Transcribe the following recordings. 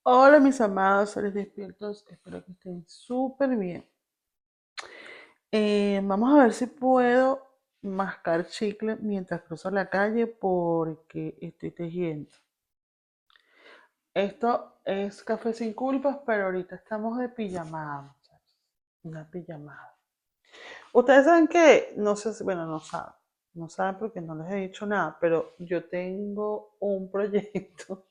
Hola mis amados seres despiertos, espero que estén súper bien. Vamos a ver si puedo mascar chicle mientras cruzo la calle porque estoy tejiendo. Esto es café sin culpas, pero ahorita estamos de pijamada, muchachos. Una pijamada. Ustedes saben que, no sé si, bueno, no saben porque no les he dicho nada, pero yo tengo un proyecto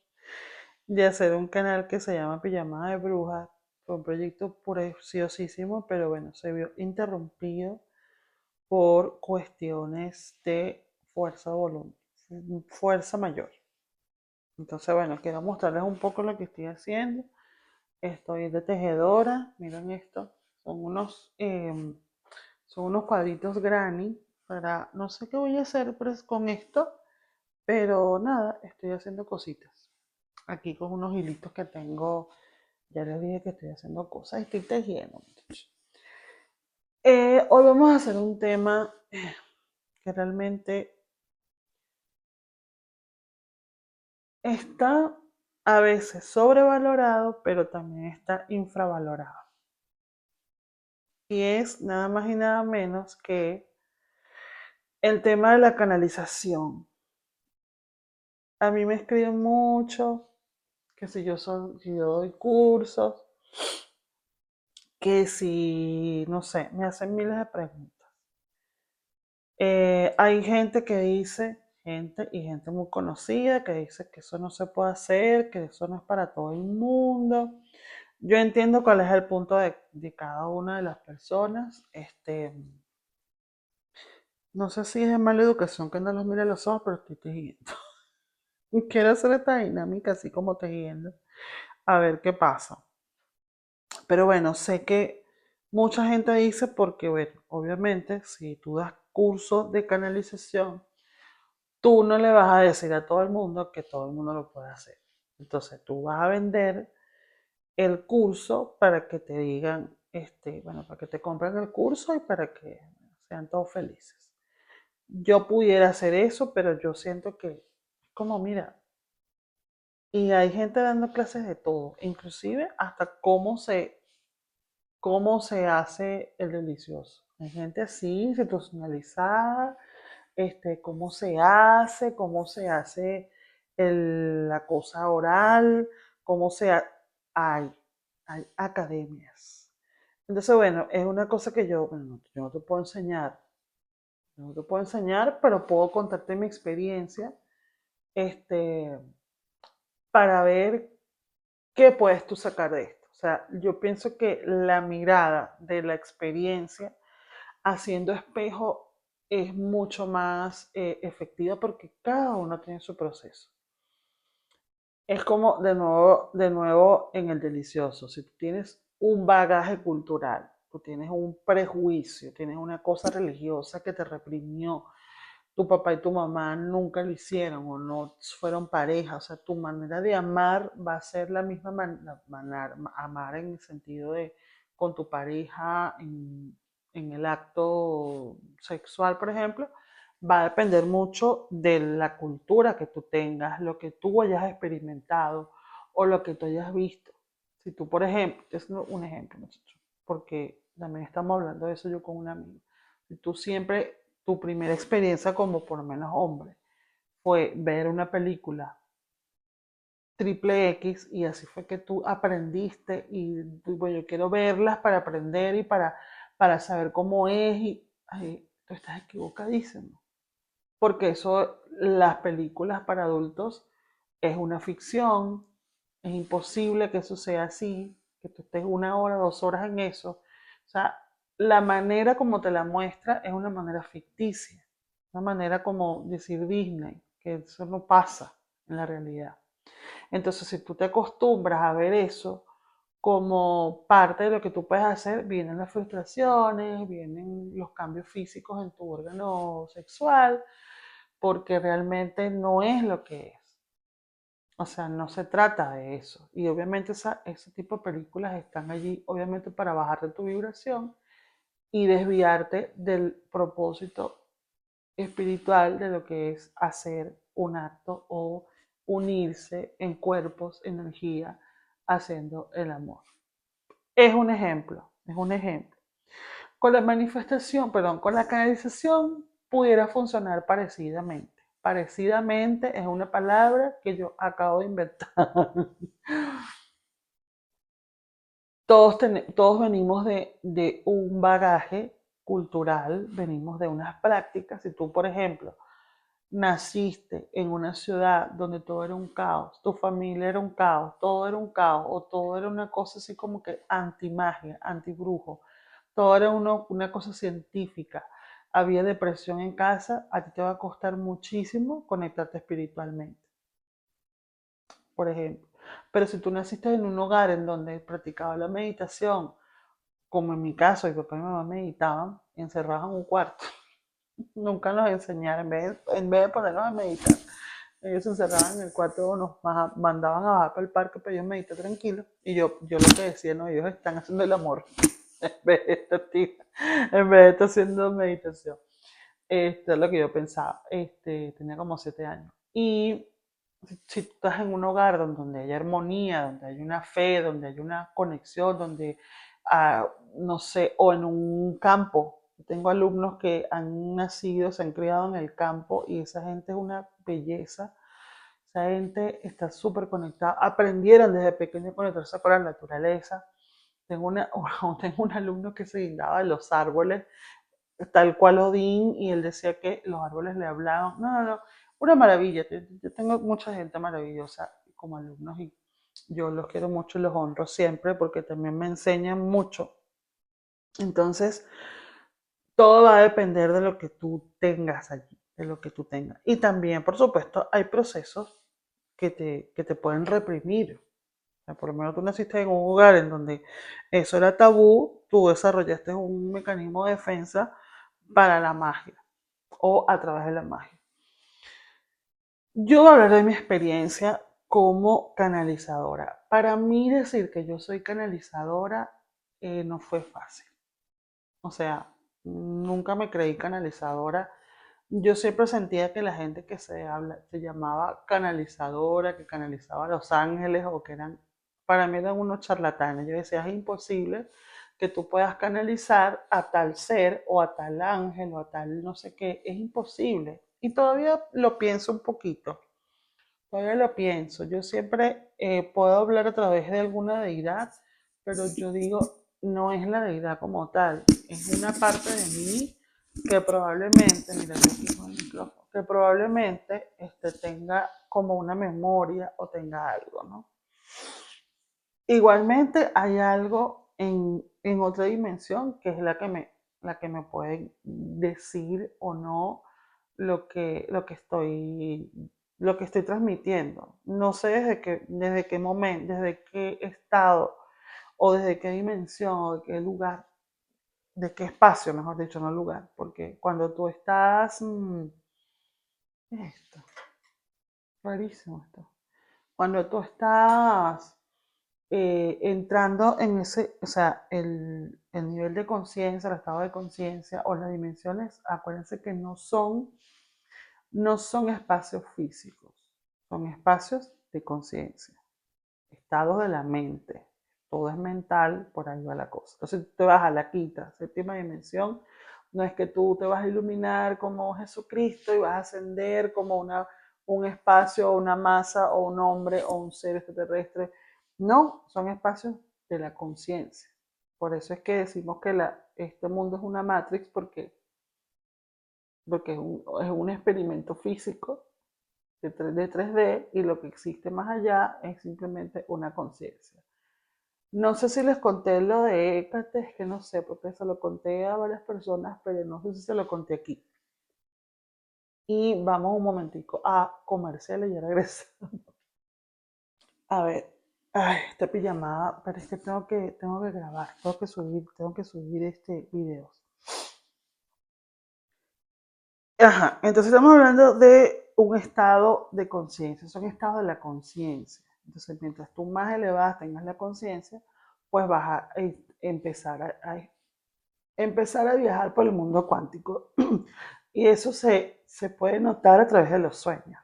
de hacer un canal que se llama Pijamada de Brujas. Fue un proyecto preciosísimo, pero bueno, se vio interrumpido por cuestiones de fuerza mayor. Entonces, bueno, quiero mostrarles un poco lo que estoy haciendo. Estoy de tejedora, miren esto. Son unos, eh, son unos cuadritos granny para, no sé qué voy a hacer pues, con esto, pero nada, estoy haciendo cositas. Aquí con unos hilitos que tengo. Ya les dije que estoy haciendo cosas, estoy tejiendo, muchachos. Hoy vamos a hacer un tema que realmente está a veces sobrevalorado, pero también está infravalorado. Y es nada más y nada menos que el tema de la canalización. A mí me escriben mucho que si yo doy cursos, que si, no sé, me hacen miles de preguntas. Hay gente que dice, gente y gente muy conocida, que dice que eso no se puede hacer, que eso no es para todo el mundo. Yo entiendo cuál es el punto de cada una de las personas. No sé si es de mala educación que no los mire a los ojos, pero estoy tejiendo. Quiero hacer esta dinámica así como tejiendo, a ver qué pasa. Pero bueno, sé que mucha gente dice porque, bueno, obviamente, si tú das cursos de canalización, tú no le vas a decir a todo el mundo que todo el mundo lo puede hacer. Entonces tú vas a vender el curso para que te digan, bueno, para que te compren el curso y para que sean todos felices. Yo pudiera hacer eso, pero yo siento que, como mira, y hay gente dando clases de todo, inclusive hasta cómo se hace el delicioso. Hay gente así, institucionalizada, cómo se hace la cosa oral, cómo se ha- hay, hay academias. Entonces, bueno, es una cosa que bueno, yo no te puedo enseñar, no te puedo enseñar, pero puedo contarte mi experiencia, este, para ver qué puedes tú sacar de esto. O sea, yo pienso que la mirada de la experiencia haciendo espejo es mucho más efectiva porque cada uno tiene su proceso. Es como de nuevo en el delicioso. Si tú tienes un bagaje cultural, tú tienes un prejuicio, tienes una cosa religiosa que te reprimió, tu papá y tu mamá nunca lo hicieron o no fueron pareja, o sea, tu manera de amar va a ser la misma manera, amar en el sentido de con tu pareja en el acto sexual, por ejemplo, va a depender mucho de la cultura que tú tengas, lo que tú hayas experimentado o lo que tú hayas visto. Si tú, por ejemplo, es un ejemplo, muchachos, porque también estamos hablando de eso yo con un amigo. Si tú siempre, tu primera experiencia como por lo menos hombre, fue ver una película triple X y así fue que tú aprendiste y bueno, yo quiero verlas para aprender y para saber cómo es y ay, tú estás equivocadísimo. Porque eso, las películas para adultos es una ficción, es imposible que eso sea así, que tú estés 1 hora, 2 horas en eso. O sea, la manera como te la muestra es una manera ficticia, una manera como decir Disney, que eso no pasa en la realidad. Entonces, si tú te acostumbras a ver eso como parte de lo que tú puedes hacer, vienen las frustraciones, vienen los cambios físicos en tu órgano sexual, porque realmente no es lo que es. O sea, no se trata de eso. Y obviamente ese tipo de películas están allí, obviamente, para bajarte tu vibración y desviarte del propósito espiritual de lo que es hacer un acto o unirse en cuerpos, energía, haciendo el amor. Es un ejemplo, es un ejemplo. Con la manifestación, perdón, con la canalización pudiera funcionar parecidamente. Parecidamente es una palabra que yo acabo de inventar. Todos venimos de un bagaje cultural, venimos de unas prácticas. Si tú, por ejemplo, naciste en una ciudad donde todo era un caos, tu familia era un caos, todo era un caos, o todo era una cosa así como que anti-magia, anti-brujo, todo era una cosa científica, había depresión en casa, a ti te va a costar muchísimo conectarte espiritualmente, por ejemplo. Pero si tú naciste en un hogar en donde practicaba la meditación, como en mi caso, mi papá y mi mamá meditaban, encerrados en un cuarto, nunca nos enseñaron, en vez de ponernos a meditar, ellos se encerraban en el cuarto, nos mandaban a bajar para el parque para yo meditar tranquilo. Y yo lo que decía, no, ellos están haciendo el amor en vez de estar haciendo meditación. Esto es lo que yo pensaba. Tenía como 7 años. Y si tú estás en un hogar donde hay armonía, donde hay una fe, donde hay una conexión, donde, no sé, o en un campo. Tengo alumnos que han nacido, se han criado en el campo y esa gente es una belleza. Esa gente está súper conectada. Aprendieron desde pequeño a conectarse con la naturaleza. Tengo un alumno que se guindaba de los árboles tal cual Odín, y él decía que los árboles le hablaban. No, no, no, una maravilla. Yo tengo mucha gente maravillosa como alumnos y yo los quiero mucho y los honro siempre porque también me enseñan mucho. Entonces, todo va a depender de lo que tú tengas allí, de lo que tú tengas. Y también, por supuesto, hay procesos que te pueden reprimir. O sea, por lo menos tú naciste en un hogar en donde eso era tabú, tú desarrollaste un mecanismo de defensa para la magia o a través de la magia. Yo voy a hablar de mi experiencia como canalizadora. Para mí decir que yo soy canalizadora no fue fácil. O sea, nunca me creí canalizadora. Yo siempre sentía que la gente que se llamaba canalizadora, que canalizaba a los ángeles o que eran, para mí eran unos charlatanes. Yo decía, es imposible que tú puedas canalizar a tal ser o a tal ángel o a tal no sé qué. Es imposible. Y todavía lo pienso un poquito. Todavía lo pienso. Yo siempre puedo hablar a través de alguna deidad, pero yo digo, no es la deidad como tal. Es una parte de mí que probablemente, mira, yo aquí con el micrófono, que probablemente tenga como una memoria o tenga algo, ¿no? Igualmente hay algo en otra dimensión que es la que me puede decir o no lo que estoy transmitiendo. No sé desde qué momento, desde qué estado o desde qué dimensión o de qué lugar, de qué espacio, mejor dicho, no lugar, porque cuando tú estás, esto, rarísimo esto, cuando tú estás entrando en ese, o sea, el nivel de conciencia, el estado de conciencia o las dimensiones, acuérdense que no son espacios físicos, son espacios de conciencia, estados de la mente. Todo es mental, por ahí va la cosa. Entonces tú te vas a la quinta, séptima dimensión. No es que tú te vas a iluminar como Jesucristo y vas a ascender como un espacio o una masa o un hombre o un ser extraterrestre. No, son espacios de la conciencia. Por eso es que decimos que este mundo es una matrix porque es un experimento físico de 3D y lo que existe más allá es simplemente una conciencia. No sé si les conté lo de Hécate, es que no sé, porque se lo conté a varias personas, pero no sé si se lo conté aquí. Y vamos un momentico a comercial y ya regresamos. A ver, ay, esta pijamada, pero es que tengo que grabar, tengo que subir este video. Ajá, entonces estamos hablando de un estado de conciencia, son estados de la conciencia. Entonces, mientras tú más elevadas tengas la conciencia, pues vas a empezar a viajar por el mundo cuántico. Y eso se puede notar a través de los sueños.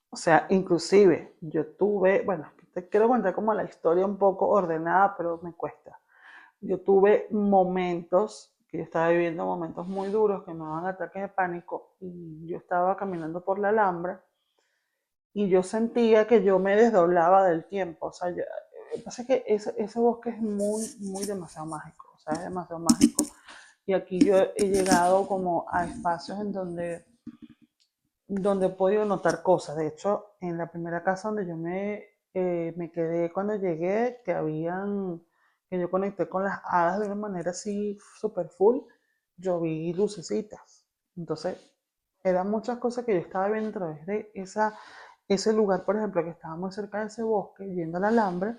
O sea, inclusive yo tuve, bueno, te quiero contar como la historia un poco ordenada, pero me cuesta. Yo tuve momentos, que yo estaba viviendo momentos muy duros que me daban ataques de pánico y yo estaba caminando por la Alhambra y yo sentía que yo me desdoblaba del tiempo. O sea, pasa que ese bosque es muy, muy demasiado mágico. O sea, es demasiado mágico. Y aquí yo he llegado como a espacios en donde he podido notar cosas. De hecho, en la primera casa donde yo me quedé cuando llegué, que yo conecté con las hadas de una manera así super full, yo vi lucecitas. Entonces, eran muchas cosas que yo estaba viendo a través de ese lugar, por ejemplo, que estaba muy cerca de ese bosque, yendo al alambre,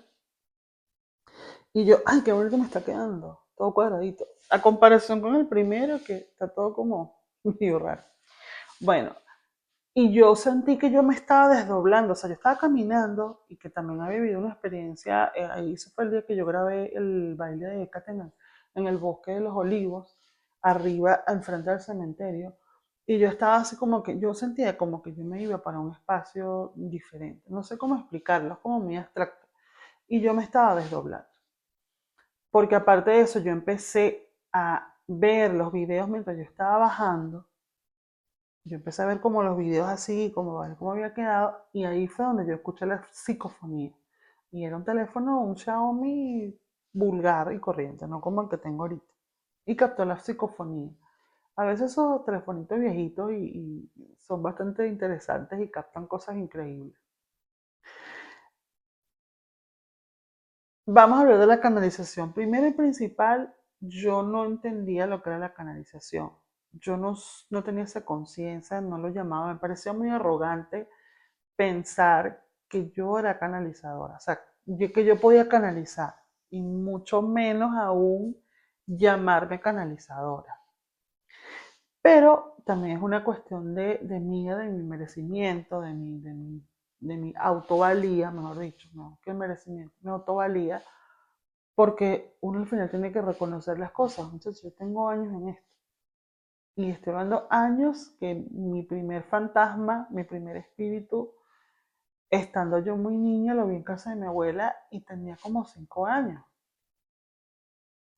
y yo, ay, qué bonito me está quedando, todo cuadradito. A comparación con el primero, que está todo como medio raro. Bueno, y yo sentí que yo me estaba desdoblando, o sea, yo estaba caminando y que también había vivido una experiencia, ahí ese fue el día que yo grabé el baile de Hécate en el bosque de los olivos, arriba, enfrente del cementerio, y yo estaba así como que, yo sentía como que yo me iba para un espacio diferente, no sé cómo explicarlo, es como muy abstracto, y yo me estaba desdoblando, porque aparte de eso yo empecé a ver los videos mientras yo estaba bajando. Yo empecé a ver como los videos así, como a ver cómo había quedado, y ahí fue donde yo escuché la psicofonía. Y era un teléfono, un Xiaomi vulgar y corriente, no como el que tengo ahorita. Y captó la psicofonía. A veces esos telefonitos viejitos y son bastante interesantes y captan cosas increíbles. Vamos a hablar de la canalización. Primero y principal, yo no entendía lo que era la canalización. Yo no tenía esa conciencia, no lo llamaba, me parecía muy arrogante pensar que yo era canalizadora, o sea, que yo podía canalizar, y mucho menos aún llamarme canalizadora. Pero también es una cuestión de mía, de mi merecimiento, de mi autovalía, mejor dicho, no que merecimiento, mi autovalía, porque uno al final tiene que reconocer las cosas. Entonces, yo tengo años en esto. Y estoy hablando años que mi primer fantasma, mi primer espíritu, estando yo muy niña, lo vi en casa de mi abuela y tenía como 5 años.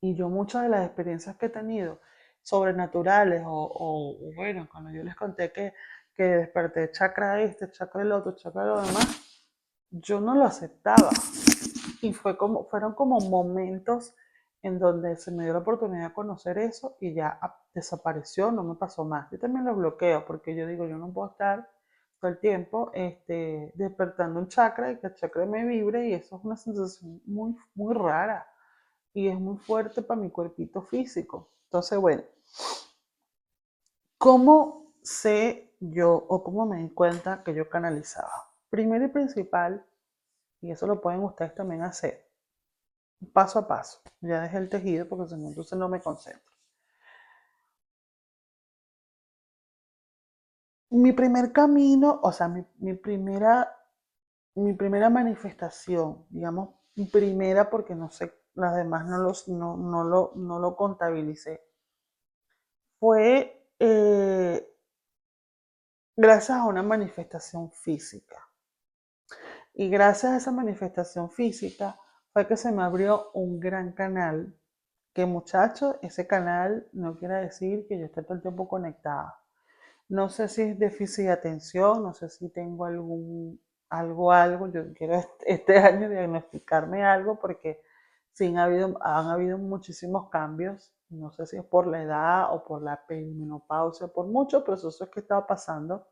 Y yo muchas de las experiencias que he tenido sobrenaturales bueno, cuando yo les conté que desperté chakra este, chakra el otro, chakra lo demás, yo no lo aceptaba. Y fueron como momentos en donde se me dio la oportunidad de conocer eso y ya desapareció, no me pasó más. Yo también lo bloqueo porque yo digo, yo no puedo estar todo el tiempo despertando un chakra y que el chakra me vibre y eso es una sensación muy, muy rara y es muy fuerte para mi cuerpito físico. Entonces, bueno, ¿cómo sé yo o cómo me di cuenta que yo canalizaba? Primero y principal, y eso lo pueden ustedes también hacer, paso a paso. Ya dejé el tejido porque si no, entonces no me concentro. Mi primer camino, o sea, mi primera manifestación, digamos, mi primera porque no sé, las demás no lo contabilicé, fue gracias a una manifestación física. Y gracias a esa manifestación física fue que se me abrió un gran canal, que muchachos, ese canal no quiere decir que yo esté todo el tiempo conectada. No sé si es déficit de atención, no sé si tengo algo. Yo quiero este año diagnosticarme algo porque sí han habido muchísimos cambios. No sé si es por la edad o por la perimenopausia, por muchos procesos que estaba pasando,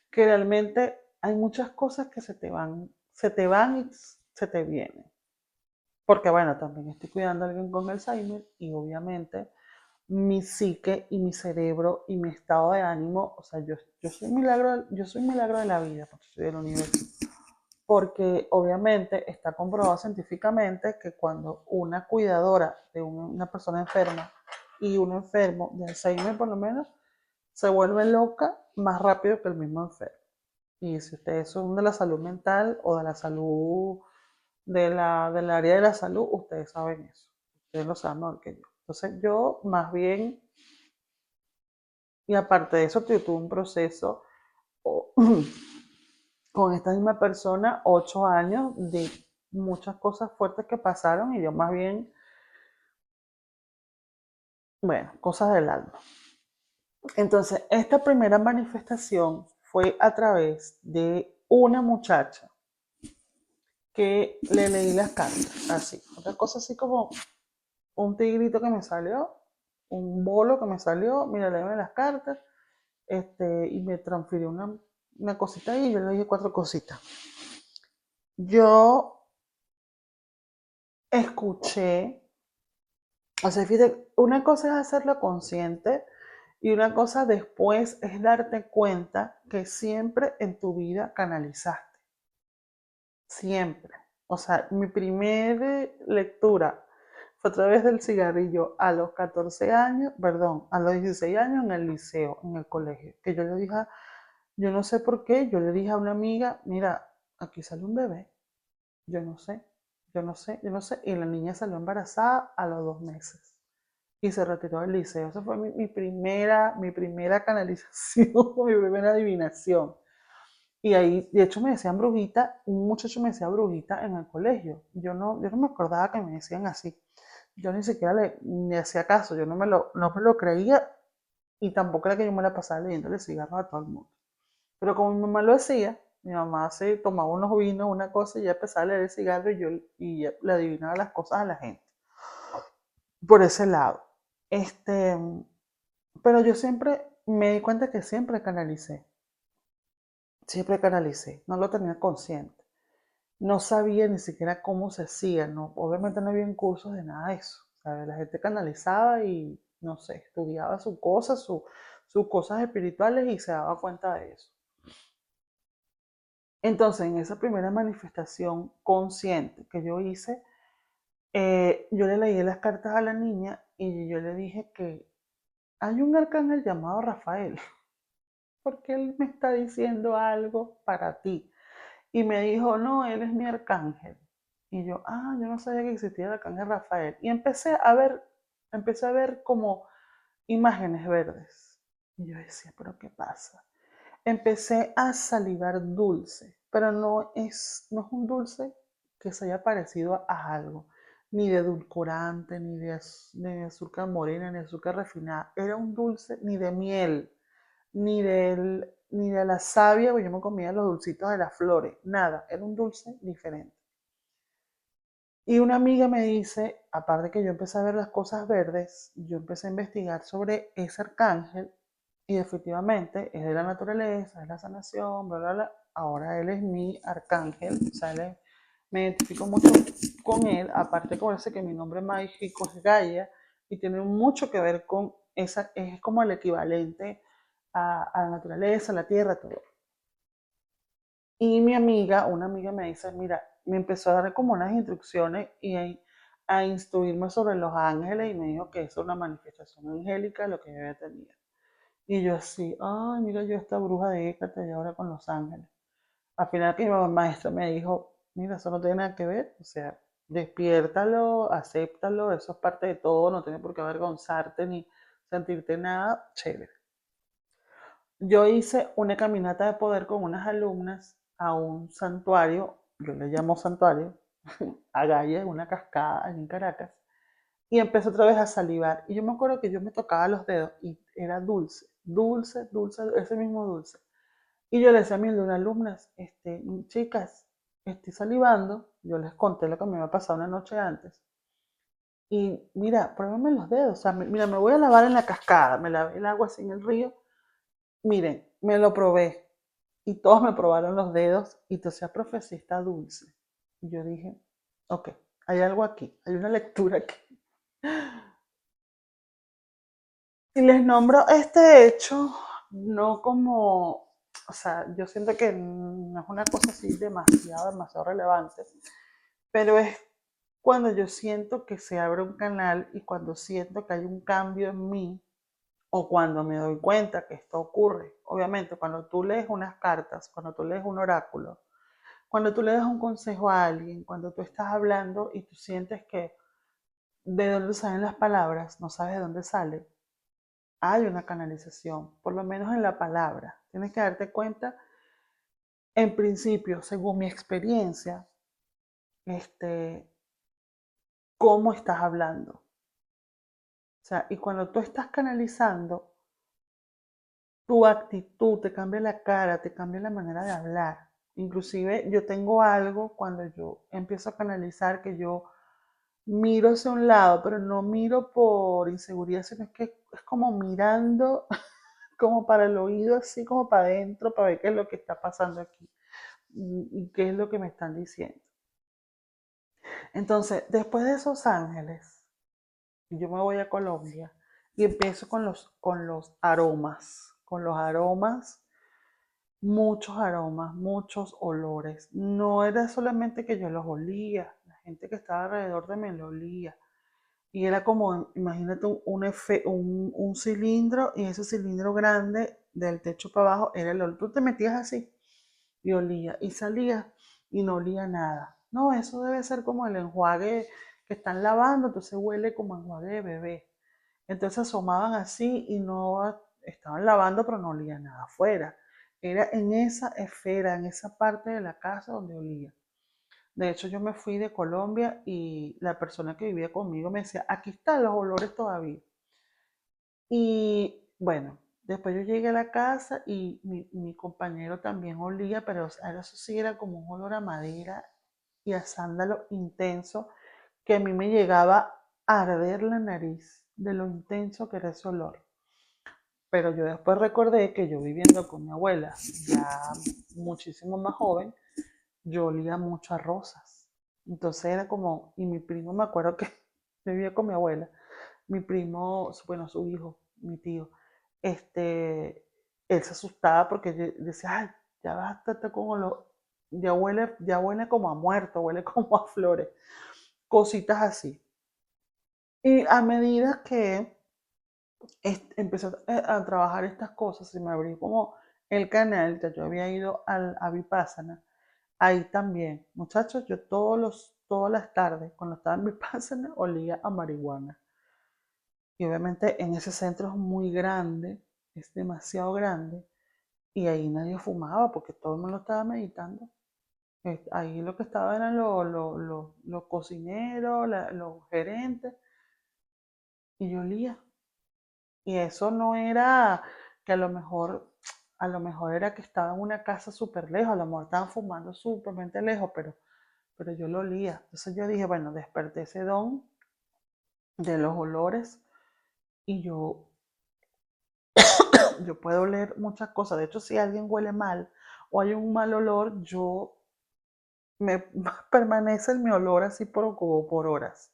que realmente hay muchas cosas que se te van y se te vienen. Porque bueno, también estoy cuidando a alguien con Alzheimer y obviamente mi psique y mi cerebro y mi estado de ánimo, o sea, yo soy un milagro de la vida, porque soy del universo. Porque obviamente está comprobado científicamente que cuando una cuidadora de una persona enferma y un enfermo de Alzheimer por lo menos, se vuelve loca más rápido que el mismo enfermo. Y si ustedes son de la salud mental o de la salud del área de la salud, ustedes saben eso. Ustedes lo saben mejor que yo. Entonces yo más bien, y aparte de eso, yo tuve un proceso con esta misma persona 8 años de muchas cosas fuertes que pasaron y yo más bien, bueno, cosas del alma. Entonces, esta primera manifestación fue a través de una muchacha que le leí las cartas, así. Otra cosa así como un tigrito que me salió, un bolo que me salió, mira, léeme las cartas, y me transfirió una cosita ahí y yo le dije cuatro cositas. Yo escuché, o sea, fíjate, una cosa es hacerlo consciente y una cosa después es darte cuenta que siempre en tu vida canalizaste, siempre. O sea, mi primera lectura fue a través del cigarrillo a los 14 años, perdón, a los 16 años en el liceo, en el colegio, que yo le dije, yo no sé por qué, yo le dije a una amiga, mira, aquí sale un bebé, yo no sé, yo no sé, yo no sé, y la niña salió embarazada a los 2 meses y se retiró del liceo. Esa fue mi primera canalización, mi primera adivinación. Y ahí, de hecho, me decían brujita, un muchacho me decía brujita en el colegio. Yo no me acordaba que me decían así. Yo ni siquiera le hacía caso, yo no me lo creía y tampoco era que yo me la pasaba leyéndole cigarros a todo el mundo. Pero como mi mamá lo hacía, mi mamá se tomaba unos vinos, una cosa, y ya empezaba a leer el cigarro y ya le adivinaba las cosas a la gente. Por ese lado. Este, pero yo siempre me di cuenta que siempre canalicé, no lo tenía consciente. No sabía ni siquiera cómo se hacía, no, obviamente no había cursos de nada de eso. ¿Sabes? La gente canalizaba y, no sé, estudiaba sus cosas espirituales y se daba cuenta de eso. Entonces, en esa primera manifestación consciente que yo hice, yo le leí las cartas a la niña y yo le dije que hay un arcángel llamado Rafael, porque él me está diciendo algo para ti. Y me dijo, no, él es mi arcángel. Y yo, yo no sabía que existía el arcángel Rafael. Y empecé a ver como imágenes verdes. Y yo decía, pero ¿qué pasa? Empecé a salivar dulce, pero no es un dulce que se haya parecido a algo, ni de edulcorante, ni de azúcar morena, ni de azúcar refinada. Era un dulce ni de miel, ni de la savia, porque yo me comía los dulcitos de las flores, nada, era un dulce diferente. Y una amiga me dice, aparte que yo empecé a ver las cosas verdes, yo empecé a investigar sobre ese arcángel y efectivamente es de la naturaleza, es la sanación, bla, bla, bla. Ahora él es mi arcángel, o sea, me identifico mucho con él, aparte con ese que mi nombre mágico es Gaia y tiene mucho que ver con esa, es como el equivalente a la naturaleza, a la tierra, todo. Y una amiga me dice, mira, me empezó a dar como unas instrucciones a instruirme sobre los ángeles y me dijo que eso es una manifestación angélica de lo que yo había tenido. Y yo así, ay, mira yo esta bruja de Écate y ahora con los ángeles. Al final que mi maestra me dijo, mira, eso no tiene nada que ver, o sea, despiértalo, acéptalo, eso es parte de todo, no tiene por qué avergonzarte ni sentirte nada, chévere. Yo hice una caminata de poder con unas alumnas a un santuario, yo le llamo santuario, a Gaia, una cascada allí en Caracas, y empecé otra vez a salivar. Y yo me acuerdo que yo me tocaba los dedos y era dulce, dulce, dulce, ese mismo dulce. Y yo le decía a mis alumnas, chicas, estoy salivando, yo les conté lo que me había pasado una noche antes. Y mira, pruébame los dedos, o sea, mira, me voy a lavar en la cascada, me lavé el agua así en el río. Miren, me lo probé y todos me probaron los dedos y entonces profecía está dulce. Y yo dije, ok, hay algo aquí, hay una lectura aquí. Y les nombro este hecho no como, o sea, yo siento que no es una cosa así demasiado, demasiado relevante, pero es cuando yo siento que se abre un canal y cuando siento que hay un cambio en mí o cuando me doy cuenta que esto ocurre. Obviamente, cuando tú lees unas cartas, cuando tú lees un oráculo, cuando tú le das un consejo a alguien, cuando tú estás hablando y tú sientes que de dónde salen las palabras, no sabes de dónde sale, hay una canalización, por lo menos en la palabra. Tienes que darte cuenta En principio, según mi experiencia, este, cómo estás hablando. O sea, y cuando tú estás canalizando, tu actitud te cambia la cara, te cambia la manera de hablar. Inclusive yo tengo algo cuando yo empiezo a canalizar que yo miro hacia un lado, pero no miro por inseguridad, sino es que es como mirando como para el oído, así como para adentro, para ver qué es lo que está pasando aquí y qué es lo que me están diciendo. Entonces, después de esos ángeles, yo me voy a Colombia y empiezo con los aromas, muchos aromas, muchos olores. No era solamente que yo los olía, la gente que estaba alrededor de mí lo olía. Y era como, imagínate un cilindro y ese cilindro grande del techo para abajo era el olor. Tú te metías así y olía y salías y no olía nada. No, eso debe ser como el enjuague que están lavando, entonces huele como enjuague de bebé. Entonces asomaban así y no estaban lavando, pero no olía nada afuera. Era en esa esfera, en esa parte de la casa donde olía. De hecho, yo me fui de Colombia y la persona que vivía conmigo me decía, aquí están los olores todavía. Y bueno, después yo llegué a la casa y mi compañero también olía, pero o sea, eso sí era como un olor a madera y a sándalo intenso que a mí me llegaba a arder la nariz de lo intenso que era ese olor. Pero yo después recordé que yo viviendo con mi abuela, ya muchísimo más joven, yo olía mucho a rosas. Entonces era como, y mi primo me acuerdo que vivía con mi abuela, mi primo, bueno, su hijo, mi tío, él se asustaba porque yo decía, ay, ya bástate con olor, ya huele como a muerto, huele como a flores, cositas así. Y a medida que empecé a trabajar estas cosas, se me abrió como el canal, ya yo había ido a Vipassana. Ahí también, muchachos, yo todas las tardes, cuando estaba en Vipassana, olía a marihuana. Y obviamente en ese centro es muy grande, es demasiado grande, y ahí nadie fumaba porque todo el mundo estaba meditando. Ahí lo que estaba eran los cocineros, los gerentes, y yo olía. Y eso no era que a lo mejor era que estaba en una casa súper lejos, a lo mejor estaban fumando súper lejos, pero yo lo olía. Entonces yo dije, bueno, desperté ese don de los olores y yo puedo oler muchas cosas. De hecho, si alguien huele mal o hay un mal olor, me permanece en mi olor así por horas.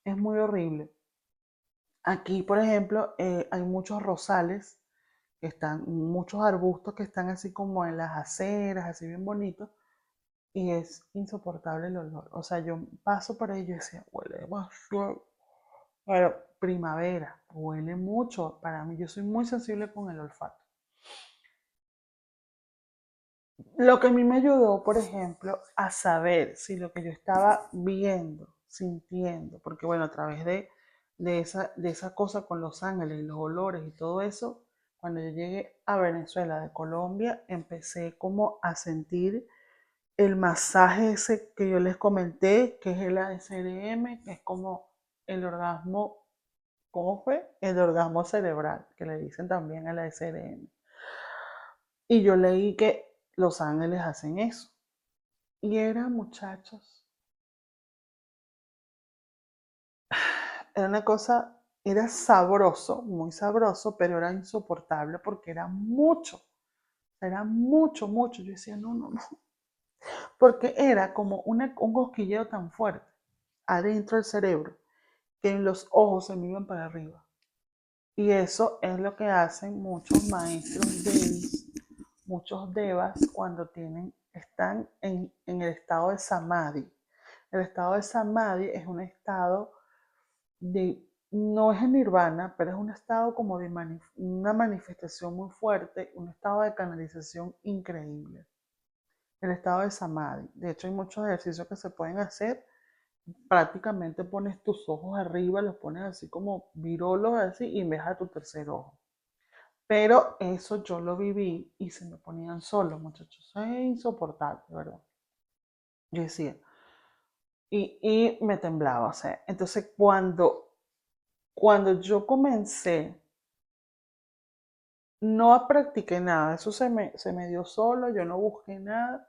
Es muy horrible. Aquí, por ejemplo, hay muchos rosales muchos arbustos que están así como en las aceras, así bien bonitos, y es insoportable el olor. O sea, yo paso por ahí y yo decía, huele demasiado. Pero primavera, huele mucho. Para mí, yo soy muy sensible con el olfato. Lo que a mí me ayudó, por ejemplo, a saber si lo que yo estaba viendo, sintiendo, porque bueno, a través de esa cosa con los ángeles y los olores y todo eso, cuando yo llegué a Venezuela de Colombia, empecé como a sentir el masaje ese que yo les comenté, que es el ASRM, que es como el orgasmo, ¿cómo fue? El orgasmo cerebral, que le dicen también al ASRM. Y yo leí que los ángeles hacen eso. Y era, muchachos, era una cosa, era sabroso, muy sabroso, pero era insoportable porque era mucho, mucho. Yo decía, no, no, no, porque era como un cosquilleo tan fuerte adentro del cerebro que en los ojos se me iban para arriba. Y eso es lo que hacen muchos maestros devis, muchos devas cuando están en el estado de samadhi. El estado de samadhi es un estado no es en nirvana, pero es un estado como de una manifestación muy fuerte, un estado de canalización increíble. El estado de samadhi. De hecho, hay muchos ejercicios que se pueden hacer. Prácticamente pones tus ojos arriba, los pones así como virolos así y ves a tu tercer ojo. Pero eso yo lo viví y se me ponían solos, muchachos. Es insoportable, ¿verdad? Yo decía, y me temblaba, o sea, entonces cuando yo comencé, no practiqué nada, eso se me dio solo, yo no busqué nada.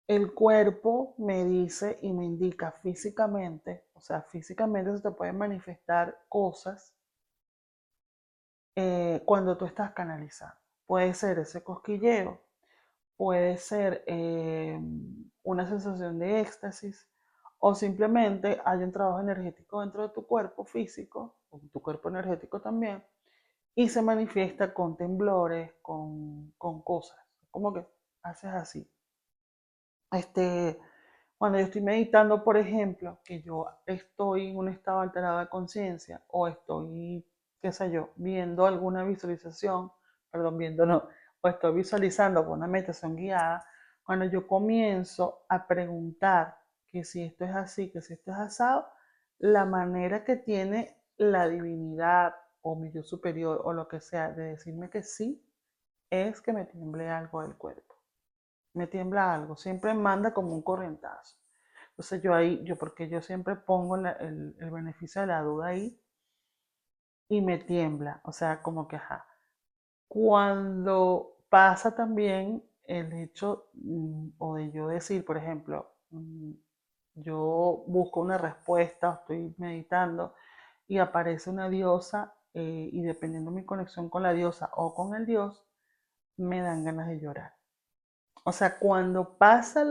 El cuerpo me dice y me indica físicamente, o sea, físicamente se te pueden manifestar cosas cuando tú estás canalizando. Puede ser ese cosquilleo, puede ser una sensación de éxtasis o simplemente hay un trabajo energético dentro de tu cuerpo físico, o tu cuerpo energético también, y se manifiesta con temblores, con cosas, como que haces así. Este, Cuando yo estoy meditando, por ejemplo, que yo estoy en un estado alterado de conciencia o estoy, qué sé yo, viendo alguna visualización, perdón, viendo no, o estoy visualizando con una meditación guiada, cuando yo comienzo a preguntar que si esto es así, que si esto es asado, la manera que tiene la divinidad o mi yo superior o lo que sea de decirme que sí, es que me tiemble algo del cuerpo, me tiembla algo, siempre manda como un corrientazo. Entonces yo ahí, porque yo siempre pongo el beneficio de la duda ahí y me tiembla, o sea, como que, ajá. Cuando pasa también el hecho, o de yo decir, por ejemplo, yo busco una respuesta, estoy meditando y aparece una diosa y dependiendo de mi conexión con la diosa o con el dios, me dan ganas de llorar. O sea, cuando pasa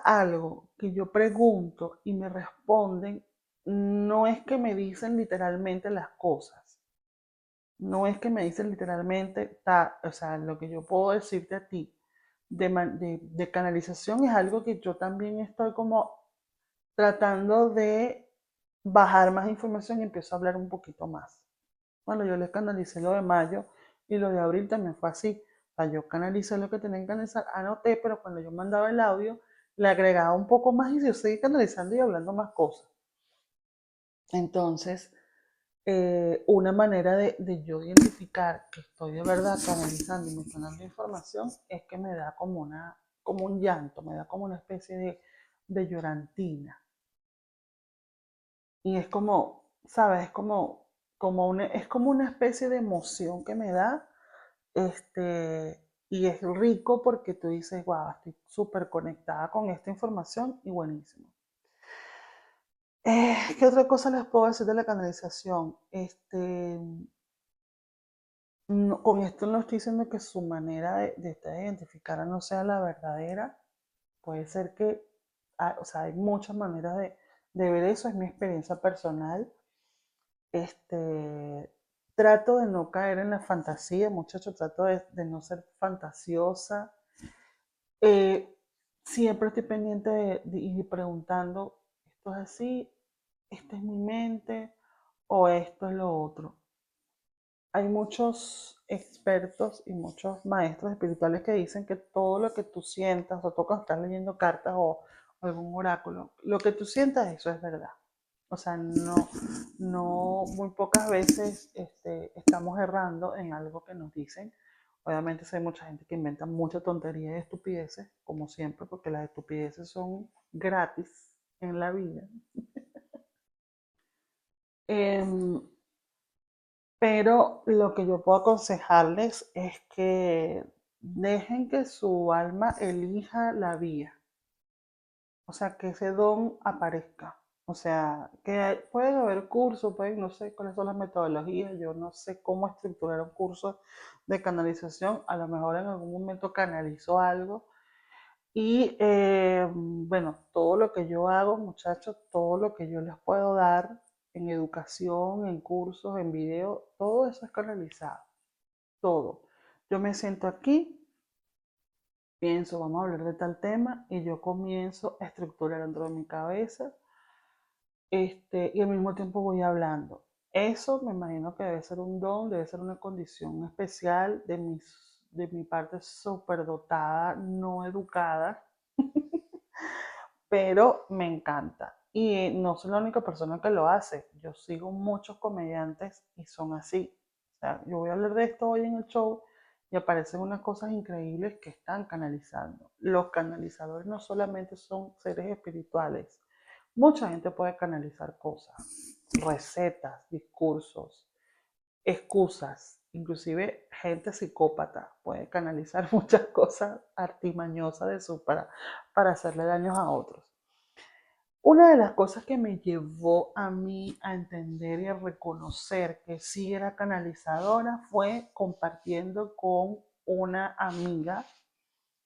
algo que yo pregunto y me responden, no es que me dicen literalmente las cosas, no es que me dicen literalmente, o sea, lo que yo puedo decirte a ti de canalización es algo que yo también estoy como tratando de bajar más información y empiezo a hablar un poquito más. Bueno, yo les canalicé lo de mayo y lo de abril también fue así. O sea, yo canalicé lo que tenía que canalizar, anoté, pero cuando yo mandaba el audio, le agregaba un poco más y yo seguí canalizando y hablando más cosas. Entonces, una manera de yo identificar que estoy de verdad canalizando y mencionando información es que me da como un llanto, me da como una especie de llorantina. Y es como, ¿sabes? Es como una especie de emoción que me da. Y es rico porque tú dices, wow, estoy súper conectada con esta información y buenísimo. ¿Qué otra cosa les puedo decir de la canalización? Con esto no estoy diciendo que su manera de ustedes identificar no sea la verdadera. Puede ser que, o sea, hay muchas maneras de ver eso, es mi experiencia personal. Este, Trato de no caer en la fantasía, muchachos, trato de no ser fantasiosa. Eh, Siempre estoy pendiente de ir preguntando, ¿esto es así? ¿Esta es mi mente? ¿O esto es lo otro? Hay muchos expertos y muchos maestros espirituales que dicen que todo lo que tú sientas, o tú cuando estás leyendo cartas o algún oráculo, lo que tú sientas, eso es verdad. O sea, muy pocas veces estamos errando en algo que nos dicen. Obviamente hay mucha gente que inventa mucha tontería y estupideces, como siempre, porque las estupideces son gratis en la vida. Em, pero lo que yo puedo aconsejarles es que dejen que su alma elija la vía, o sea, que ese don aparezca. O sea, que pueden haber cursos, pueden, no sé cuáles son las metodologías, yo no sé cómo estructurar un curso de canalización, a lo mejor en algún momento canalizo algo. Y bueno, todo lo que yo hago, muchachos, todo lo que yo les puedo dar en educación, en cursos, en video, todo eso es canalizado, todo. Yo me siento aquí, pienso, vamos a hablar de tal tema, y yo comienzo a estructurar dentro de mi cabeza, y al mismo tiempo voy hablando. Eso me imagino que debe ser un don, debe ser una condición especial de mi parte superdotada, no educada, pero me encanta. Y no soy la única persona que lo hace. Yo sigo muchos comediantes y son así. O sea, yo voy a hablar de esto hoy en el show y aparecen unas cosas increíbles que están canalizando. Los canalizadores no solamente son seres espirituales. Mucha gente puede canalizar cosas, recetas, discursos, excusas. Inclusive gente psicópata puede canalizar muchas cosas artimañosas para hacerle daños a otros. Una de las cosas que me llevó a mí a entender y a reconocer que sí era canalizadora fue compartiendo con una amiga.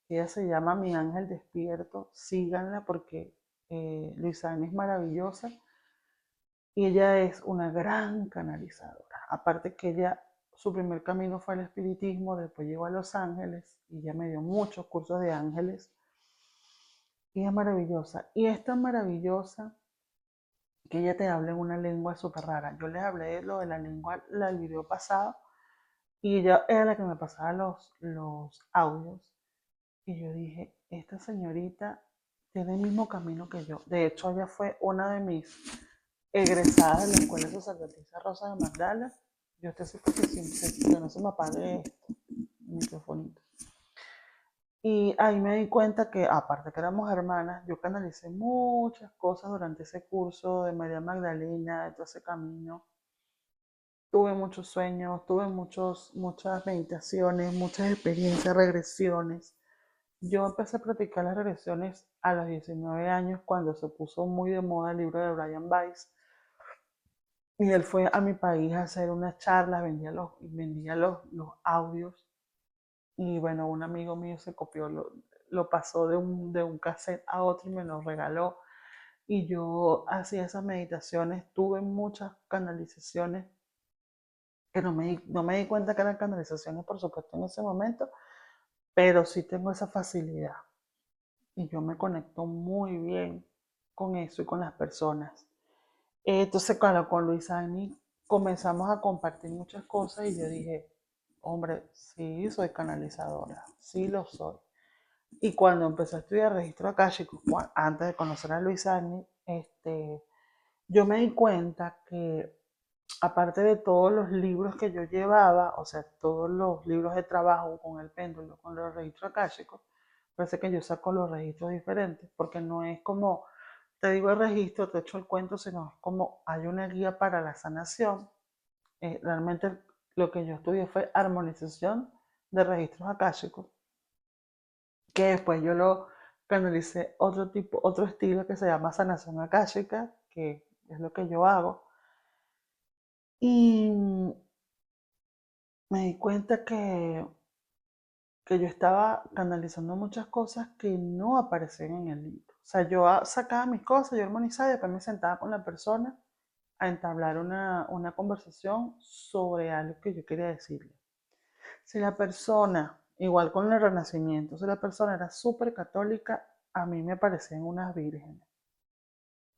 Ella se llama Mi Ángel Despierto. Síganla porque Luisana es maravillosa y ella es una gran canalizadora. Aparte que ella, su primer camino fue el espiritismo, después llegó a Los Ángeles y ella me dio muchos cursos de ángeles y es maravillosa. Y es tan maravillosa que ella te habla en una lengua súper rara. Yo les hablé de lo de la lengua el video pasado y ella era la que me pasaba los audios. Y yo dije, esta señorita tiene el mismo camino que yo. De hecho, ella fue una de mis egresadas de la Escuela de Sacerdotisa Rosa de Magdala. Yo estoy así porque que no se me apague esto, el microfonito. Y ahí me di cuenta que, aparte que éramos hermanas, yo canalicé muchas cosas durante ese curso de María Magdalena, de todo ese camino. Tuve muchos sueños, tuve muchas meditaciones, muchas experiencias, regresiones. Yo empecé a practicar las regresiones a los 19 años cuando se puso muy de moda el libro de Brian Weiss. Y él fue a mi país a hacer unas charlas, vendía los audios. Y bueno, un amigo mío se copió, lo pasó de un cassette a otro y me lo regaló. Y yo hacía esas meditaciones, tuve muchas canalizaciones que no me di cuenta que eran canalizaciones, por supuesto, en ese momento, pero sí tengo esa facilidad. Y yo me conecto muy bien con eso y con las personas. Entonces, claro, con Luis Ani comenzamos a compartir muchas cosas y yo dije, hombre, sí, soy canalizadora, sí lo soy. Y cuando empecé a estudiar registro akáshico, antes de conocer a Luis Ani, yo me di cuenta que aparte de todos los libros que yo llevaba, o sea, todos los libros de trabajo con el péndulo, con los registros akáshicos, parece que yo saco los registros diferentes, porque no es como, te digo el registro, te echo el cuento, sino es como hay una guía para la sanación. Realmente lo que yo estudié fue armonización de registros akáshicos, que después yo lo canalicé otro estilo que se llama sanación akáshica, que es lo que yo hago. Y me di cuenta que yo estaba canalizando muchas cosas que no aparecían en el libro. O sea, yo sacaba mis cosas, yo armonizaba y después me sentaba con la persona a entablar una conversación sobre algo que yo quería decirle. Si la persona, igual con el Renacimiento, si la persona era súper católica, a mí me parecían unas vírgenes.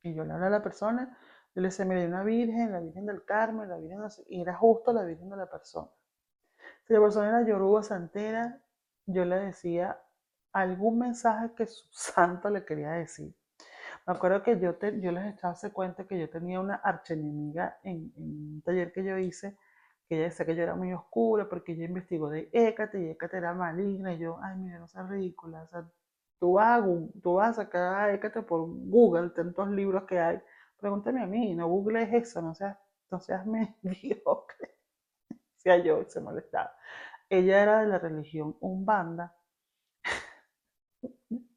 Y yo le hablaba a la persona, yo le decía, mira, hay una virgen, la Virgen del Carmen, la Virgen, y era justo la virgen de la persona. Si la persona era yoruba santera, yo le decía algún mensaje que su santo le quería decir. Me acuerdo que yo les echaba ese cuenta que yo tenía una archenemiga en un taller que yo hice, que ella decía que yo era muy oscura porque ella investigó de Hécate y Hécate era maligna. Y yo, ay, mira, no seas ridícula. O sea, tú vas a sacar a Hécate por Google, tantos libros que hay. Pregúntame a mí, no Google es eso, no seas mediocre. Decía yo, se molestaba. Ella era de la religión Umbanda.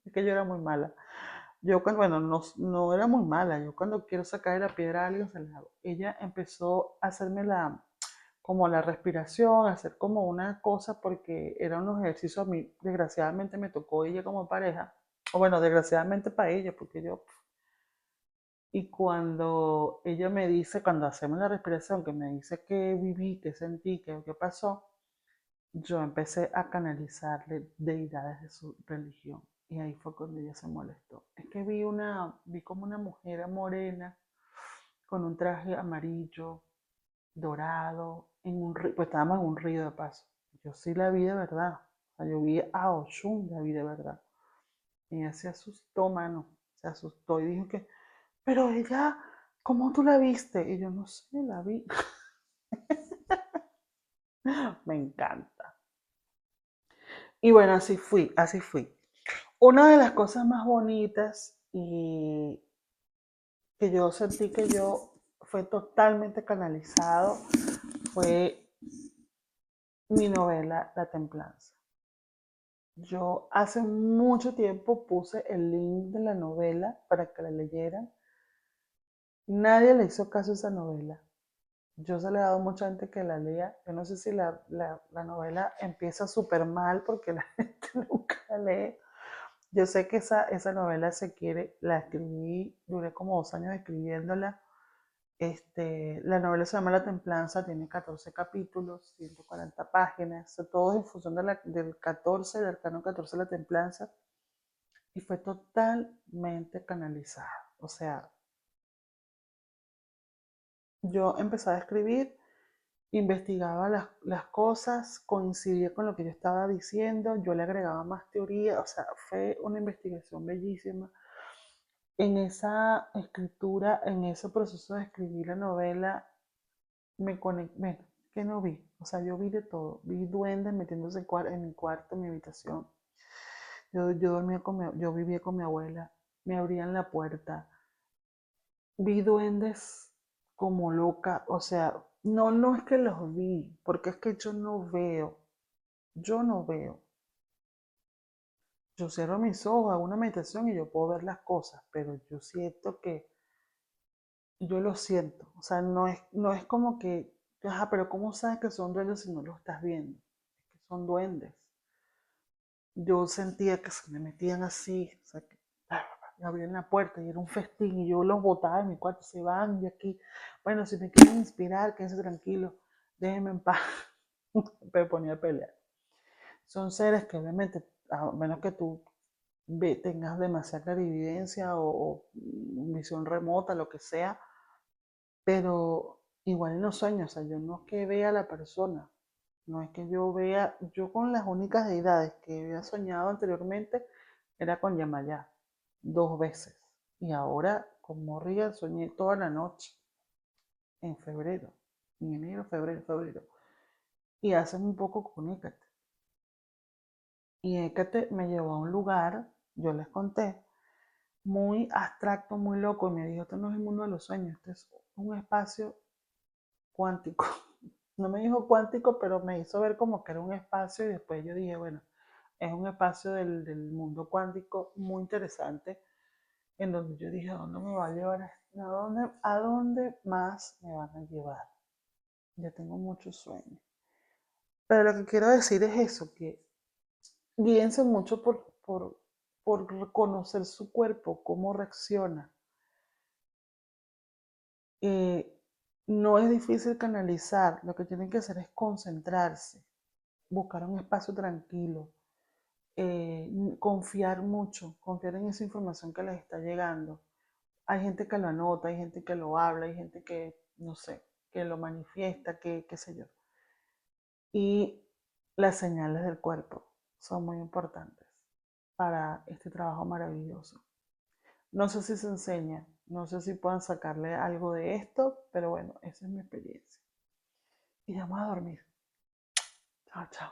Es que yo era muy mala. Yo cuando, bueno, no era muy mala. Yo cuando quiero sacar la piedra a alguien se la hago. Ella empezó a hacerme como la respiración, a hacer como una cosa porque eran unos ejercicios. A mí, desgraciadamente, me tocó ella como pareja. O bueno, desgraciadamente para ella, porque yo. Y cuando ella me dice, cuando hacemos la respiración, que me dice que viví, que sentí, que pasó, yo empecé a canalizarle deidades de su religión. Y ahí fue cuando ella se molestó. Es que vi como una mujer morena con un traje amarillo, dorado, pues estábamos en un río de paso. Yo sí la vi de verdad. O sea, yo vi a Oshun, la vi de verdad. Y ella se asustó, mano. Se asustó y dijo que pero ella, ¿cómo tú la viste? Y yo no sé, la vi. Me encanta. Y bueno, así fui, así fui. Una de las cosas más bonitas y que yo sentí que yo fue totalmente canalizado fue mi novela La Templanza. Yo hace mucho tiempo puse el link de la novela para que la leyeran. Nadie le hizo caso a esa novela. Yo se le he dado a mucha gente que la lea. Yo no sé si la novela empieza súper mal porque la gente nunca la lee. Yo sé que esa novela se quiere, la escribí, duré como 2 años escribiéndola. La novela se llama La Templanza, tiene 14 capítulos, 140 páginas, todo en función del 14, del arcano 14 de La Templanza, y fue totalmente canalizada. O sea, yo empezaba a escribir, investigaba las cosas, coincidía con lo que yo estaba diciendo, yo le agregaba más teoría, o sea, fue una investigación bellísima. En esa escritura, en ese proceso de escribir la novela, me conecté, bueno, que no vi, o sea, yo vi de todo, vi duendes metiéndose en mi cuarto, en mi habitación, yo dormía yo vivía con mi abuela, me abrían la puerta, vi duendes como loca, o sea, no, no es que los vi, porque es que yo no veo, yo cierro mis ojos, hago una meditación y yo puedo ver las cosas, pero yo siento que yo lo siento, o sea, no es como que, ajá, pero ¿cómo sabes que son duendes si no los estás viendo? Es que son duendes. Yo sentía que se me metían así, o sea, que me abrían la puerta y era un festín y yo los botaba en mi cuarto, se van de aquí. Bueno, si me quieren inspirar, quédense tranquilos, déjenme en paz. Me ponía a pelear. Son seres que obviamente, a menos que tú tengas demasiada clarividencia o visión remota, lo que sea, pero igual en los sueños, o sea, yo no es que vea a la persona, no es que yo vea, yo con las únicas deidades que había soñado anteriormente era con Yamayá, 2 veces. Y ahora con Morrigan soñé toda la noche, en febrero, en enero, febrero. Y hace un poco con Hécate. Y Hécate me llevó a un lugar, yo les conté, muy abstracto, muy loco, y me dijo, esto no es el mundo de los sueños, este es un espacio cuántico. No me dijo cuántico, pero me hizo ver como que era un espacio y después yo dije, bueno, es un espacio del mundo cuántico muy interesante en donde yo dije, ¿a dónde me va a llevar? ¿A dónde más me van a llevar? Ya tengo mucho sueño. Pero lo que quiero decir es eso, que guíense mucho por reconocer su cuerpo, cómo reacciona. Eh, no es difícil canalizar, lo que tienen que hacer es concentrarse, buscar un espacio tranquilo, confiar mucho, confiar en esa información que les está llegando. Hay gente que lo anota, hay gente que lo habla, hay gente que, no sé, que lo manifiesta, que qué sé yo. Y las señales del cuerpo son muy importantes para este trabajo maravilloso. No sé si se enseña, no sé si puedan sacarle algo de esto, pero bueno, esa es mi experiencia. Y vamos a dormir. Chao, chao.